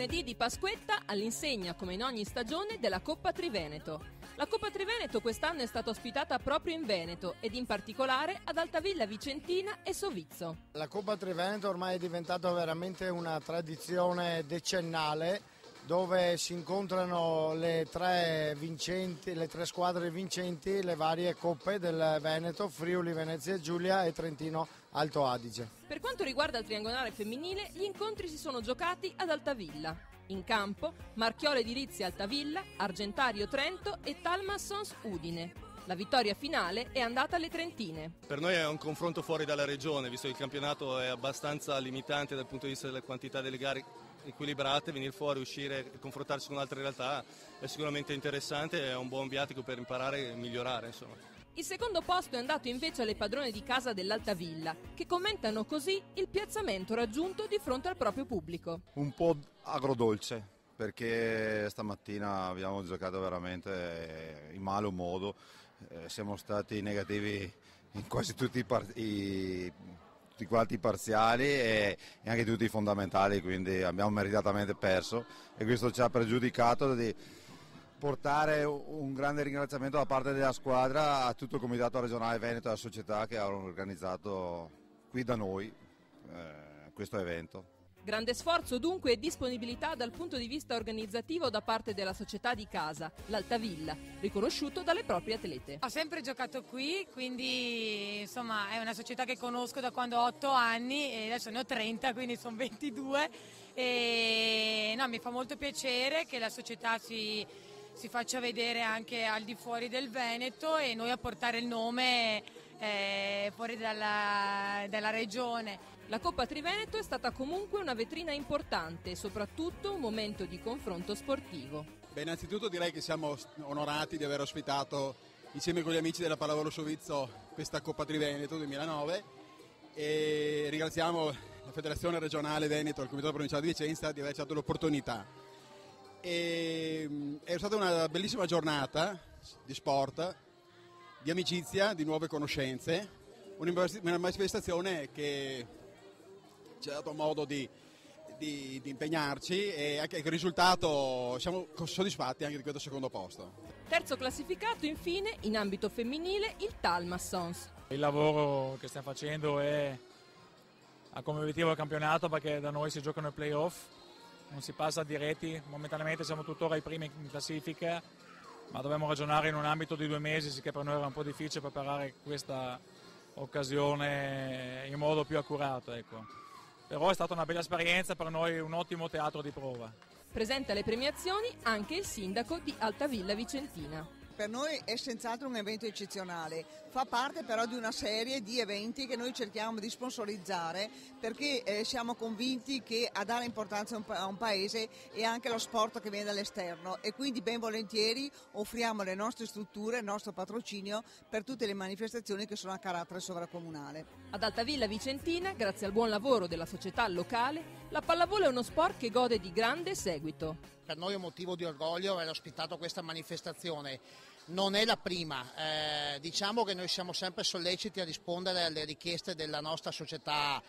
lunedì di Pasquetta all'insegna, come in ogni stagione, della Coppa Triveneto. La Coppa Triveneto quest'anno è stata ospitata proprio in Veneto ed in particolare ad Altavilla Vicentina e Sovizzo. La Coppa Triveneto ormai è diventata veramente una tradizione decennale, dove si incontrano le tre squadre vincenti, le varie coppe del Veneto, Friuli, Venezia Giulia e Trentino Alto Adige. Per quanto riguarda il triangolare femminile, gli incontri si sono giocati ad Altavilla. In campo, Marchiole Edilizia Altavilla, Argentario Trento e Talmassons Udine. La vittoria finale è andata alle trentine. Per noi è un confronto fuori dalla regione, visto che il campionato è abbastanza limitante dal punto di vista della quantità delle gare equilibrate. Venire fuori, uscire e confrontarsi con altre realtà è sicuramente interessante, è un buon viatico per imparare e migliorare, insomma. Il secondo posto è andato invece alle padrone di casa dell'Altavilla, che commentano così il piazzamento raggiunto di fronte al proprio pubblico. Un po' agrodolce, perché stamattina abbiamo giocato veramente in malo modo, siamo stati negativi in quasi tutti quanti i parziali e anche tutti i fondamentali, quindi abbiamo meritatamente perso e questo ci ha pregiudicato di portare un grande ringraziamento da parte della squadra a tutto il Comitato Regionale Veneto e alla società che hanno organizzato qui da noi questo evento. Grande sforzo dunque e disponibilità dal punto di vista organizzativo da parte della società di casa, l'Altavilla, riconosciuto dalle proprie atlete. Ho sempre giocato qui, quindi insomma è una società che conosco da quando ho 8 anni e adesso ne ho 30, quindi sono 22 e no, mi fa molto piacere che la società si faccia vedere anche al di fuori del Veneto e noi a portare il nome fuori dalla regione. La Coppa Triveneto è stata comunque una vetrina importante e soprattutto un momento di confronto sportivo. Beh, innanzitutto direi che siamo onorati di aver ospitato insieme con gli amici della Pallavolo Sovizzo questa Coppa Triveneto 2009 e ringraziamo la Federazione Regionale Veneto e il Comitato Provinciale di Vicenza di averci dato l'opportunità. È stata una bellissima giornata di sport, di amicizia, di nuove conoscenze, una manifestazione che ci ha dato modo di impegnarci e anche il risultato siamo soddisfatti anche di questo secondo posto. Terzo classificato infine in ambito femminile il Talmassons. Il lavoro che stiamo facendo ha come obiettivo il campionato, perché da noi si giocano i playoff, non si passa diretti, momentaneamente siamo tuttora i primi in classifica, ma dobbiamo ragionare in un ambito di 2 mesi, sicché per noi era un po' difficile preparare questa occasione in modo più accurato, ecco. Però è stata una bella esperienza, per noi un ottimo teatro di prova. Presente alle premiazioni anche il sindaco di Altavilla Vicentina. Per noi è senz'altro un evento eccezionale, fa parte però di una serie di eventi che noi cerchiamo di sponsorizzare perché siamo convinti che a dare importanza a un paese è anche lo sport che viene dall'esterno e quindi ben volentieri offriamo le nostre strutture, il nostro patrocinio per tutte le manifestazioni che sono a carattere sovracomunale. Ad Altavilla Vicentina, grazie al buon lavoro della società locale, la pallavolo è uno sport che gode di grande seguito. Per noi è un motivo di orgoglio aver ospitato questa manifestazione. Non è la prima, diciamo che noi siamo sempre solleciti a rispondere alle richieste della nostra società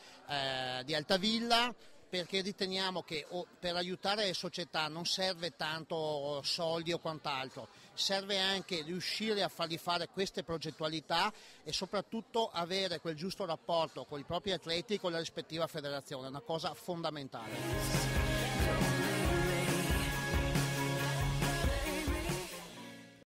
di Altavilla, perché riteniamo che per aiutare le società non serve tanto soldi o quant'altro, serve anche riuscire a fargli fare queste progettualità e soprattutto avere quel giusto rapporto con i propri atleti e con la rispettiva federazione, è una cosa fondamentale.